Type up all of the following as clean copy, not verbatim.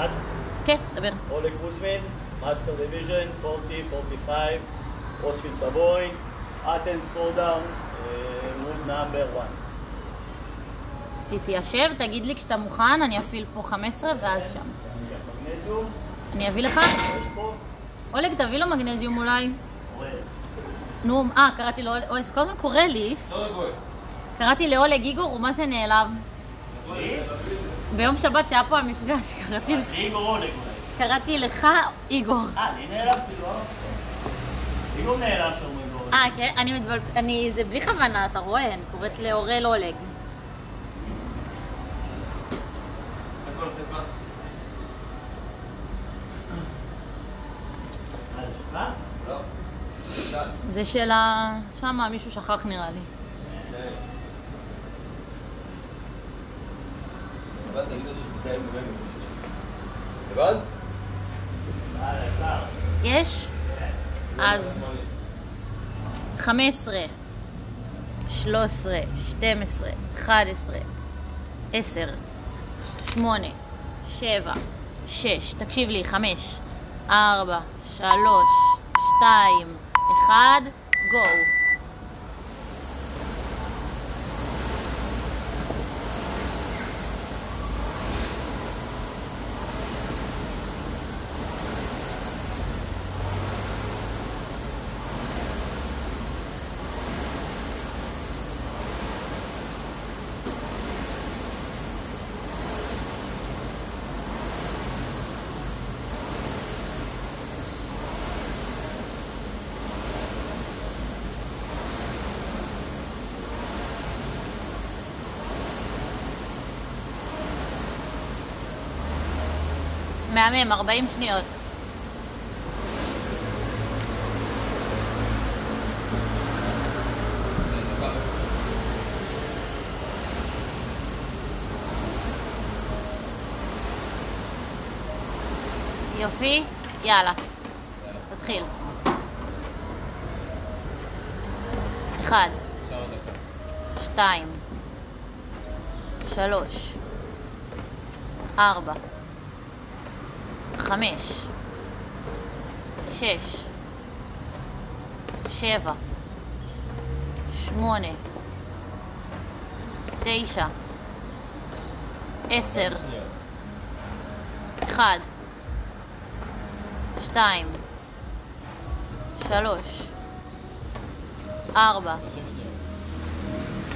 רץ. כן, דבר. אולג קוזמין, מאסטר דיוויז'ן, 40, 45, קרוספיט סבוי, אטנס ת'רודאון, מוד נאמבר 1. תתיישב, תגיד לי כשאתה מוכן, אני אפעיל פה 15 ואז שם. מגנזיום, אני אביא לך? יש פה? אולג, תביא לו מגנזיום אולי. אורל. נו, קראתי לו, אוי, זה כל הזמן קורה לי. קראתי לאולג איגור, ומה זה נעלב? ביום שבת שהיה פה המפגש, קראתי לך. זה איגור אולג אולי. קראתי לך איגור. אני נעלבתי, לא? איגור נעלב שאומרים לו. כן, זה בלי כוונה, אתה רואה, אני קוראת לאורל אולג. זה של שמה, מישהו שכח נראה לי. יש? אז 15, 13, 12, 11, 10, 8, 7, 6, תקשיב לי, 5, 4, 3, 2, 1, גו. מהמם, 40 שניות. יופי, יאללה. תתחיל. 1, 2, 3, 4, 5, 6, 7, 8, 9, 10, 1, 2, 3, 4,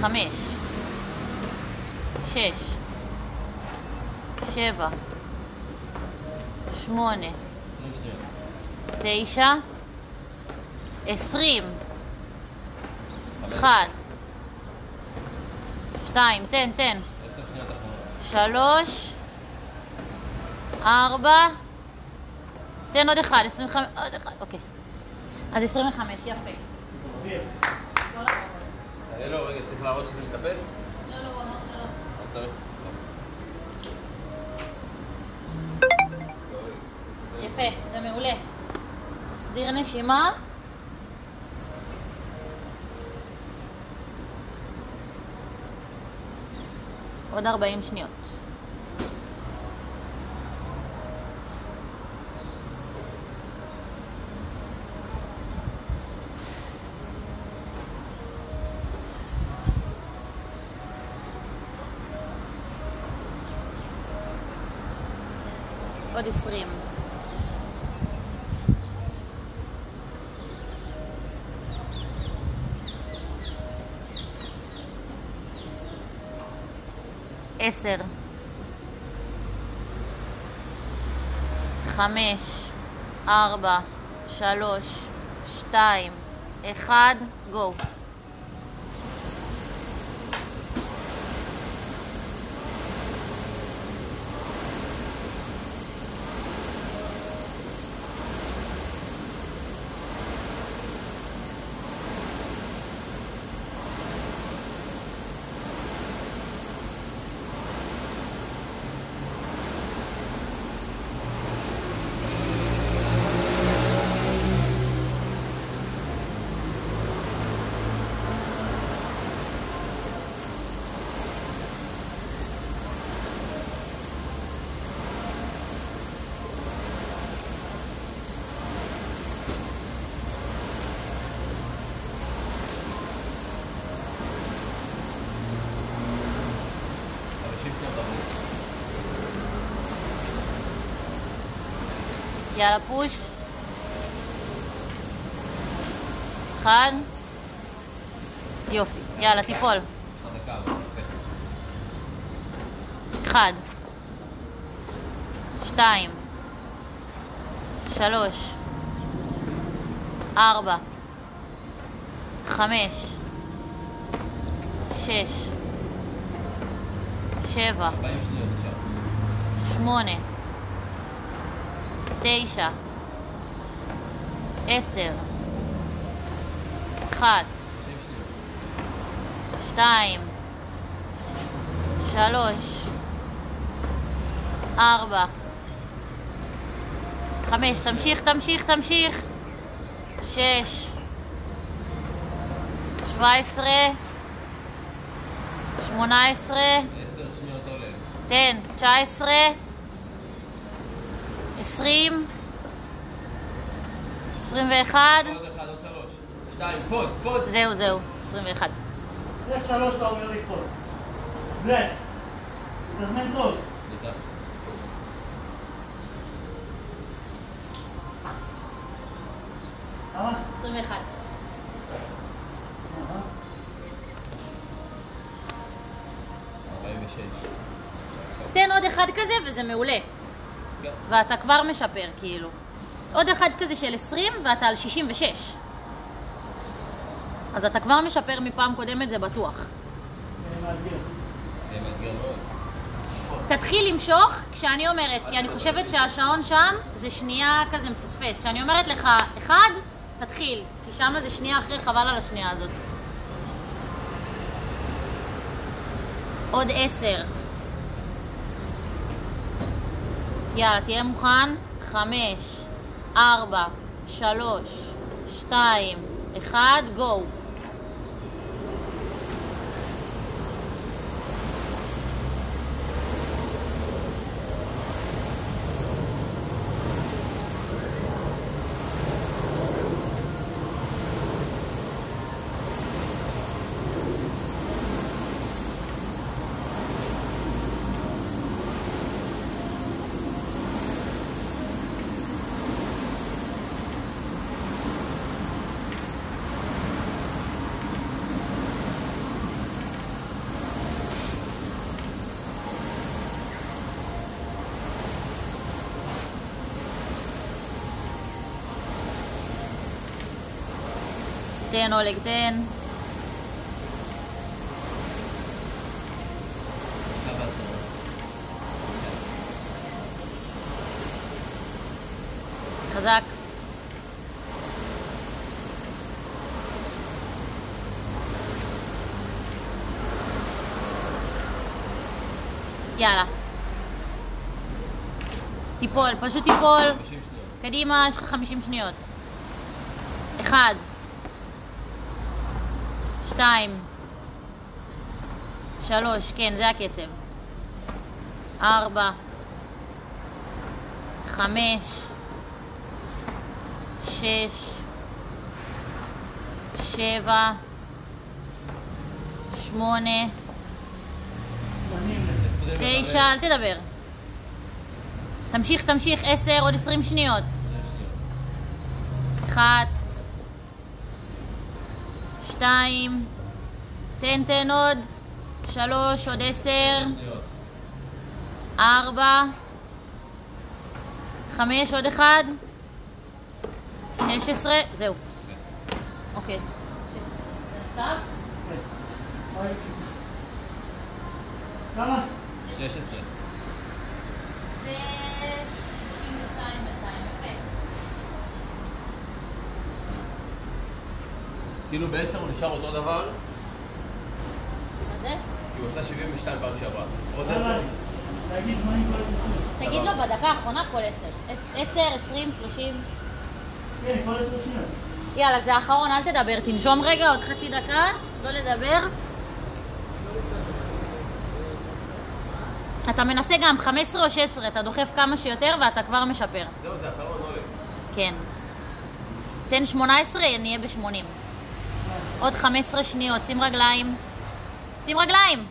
5, 6, 7, 8, 9, 20, 1, 2, תן, 3, 4, תן עוד 1, 25, עוד 1, אוקיי. אז 25, יפה. לא, רגע, צריך להראות שזה מתאפס? לא, הוא אמר שלא. לא צריך. יפה, זה מעולה. תסדיר נשימה. עוד 40 שניות. עוד 20. עשר, 5, 4, 3, 2, 1, גו. יאללה, פוש. 1. יופי. יאללה, תיפול. 1. 2. 3. 4. 5. 6. 7. 8. 9. 10. 1. 2. 3. 4. 5. תמשיך, תמשיך, תמשיך. 6. 17. 18. 10 שניות עולה. תן, 19. 20. 21. עוד 1, עוד 3. 2, פוד, פוד. זהו, 21. יש 3 אתה אומר לקפוץ. בלק. תזמן טוב. כמה? 21. תן עוד אחד כזה וזה מעולה. ואתה כבר משפר, כאילו. עוד אחד כזה של 20 ואתה על 66. אז אתה כבר משפר מפעם קודמת, זה בטוח. מאתגר. מאתגר מאוד. תתחיל למשוך כשאני אומרת, כי אני חושבת שהשעון שם זה שנייה כזה מפספס. כשאני אומרת לך 1, תתחיל, כי שם זה שנייה אחרי, חבל על השנייה הזאת. עוד 10. יאללה, תהיה מוכן. 5, 4, 3, 2, 1, גו. תן אולג, תן. חזק. יאללה. תיפול, פשוט תיפול. 50 שניות. קדימה, יש לך 50 שניות. 1. 2. 3, כן, זה הקצב. 4. 5. 6. 7. 8. 9, אל תדבר. תמשיך, תמשיך, 10, עוד 20 שניות. 1. 2. תן עוד. 3, עוד 10. 4. 5, עוד 1. 16, זהו. אוקיי. כמה? 16. זה 62 בינתיים, יפה. כאילו ב-10 הוא נשאר אותו דבר, מה זה? כי הוא עושה 72 פעם שעברה. עוד 10. תגיד זמנים כל 20. תגיד לו בדקה האחרונה כל 10. 10, 20, 30. כן, כל 10 שניות. יאללה, זה האחרון, אל תדבר. תנשום רגע, עוד חצי דקה. לא לדבר. אתה מנסה גם 15 או 16, אתה דוחף כמה שיותר ואתה כבר משפר. זהו, זה האחרון, אולי. כן. תן 18, נהיה ב-80. עוד 15 שניות, שים רגליים. שים רגליים!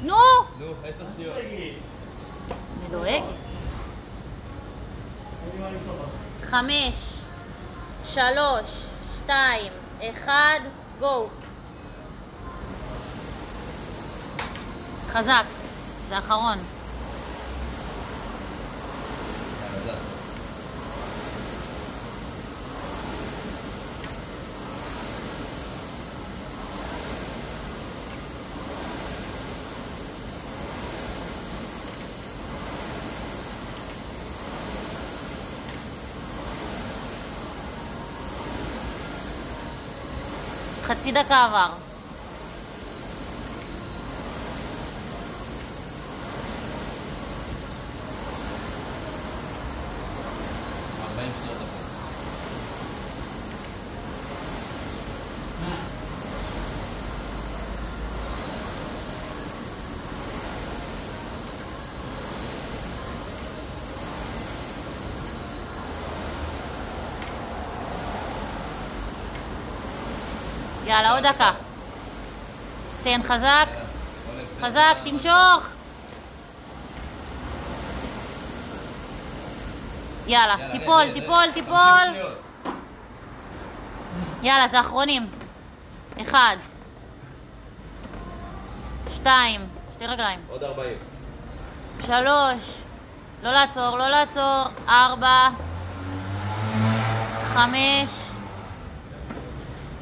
נו! נו, 10 שניות. תגיד. אני דואגת. אני מה למשוך 5, 3, 2, 1, גו. חזק, זה האחרון. חצי דקה עבר. יאללה, עוד דקה. תן חזק. חזק, תמשוך. יאללה, תיפול, תיפול, תיפול. יאללה, זה האחרונים. 1, 2, שתי רגליים. עוד 40. 3, לא לעצור, לא לעצור. 4, 5,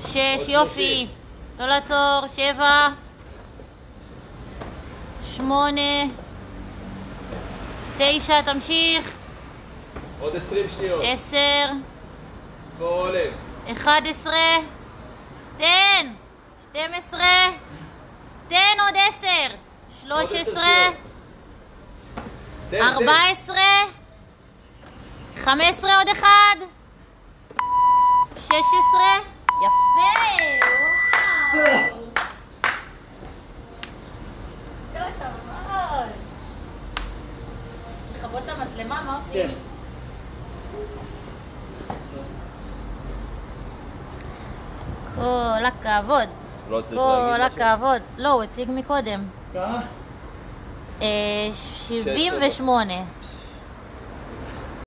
6, יופי. לא לעצור. 7, 8, 9, תמשיך. עוד 20 שניות. 10, פולק. 11, תן. 12, תן עוד 10. 13, 14, 15, עוד 1, 16, יפה! וואו! כל הכבוד! לכבות את המצלמה, מה עושים? כן. כל הכבוד! לא צריך כל להגיד משהו? הכבוד! לא, הוא הציג מקודם. כמה? 78.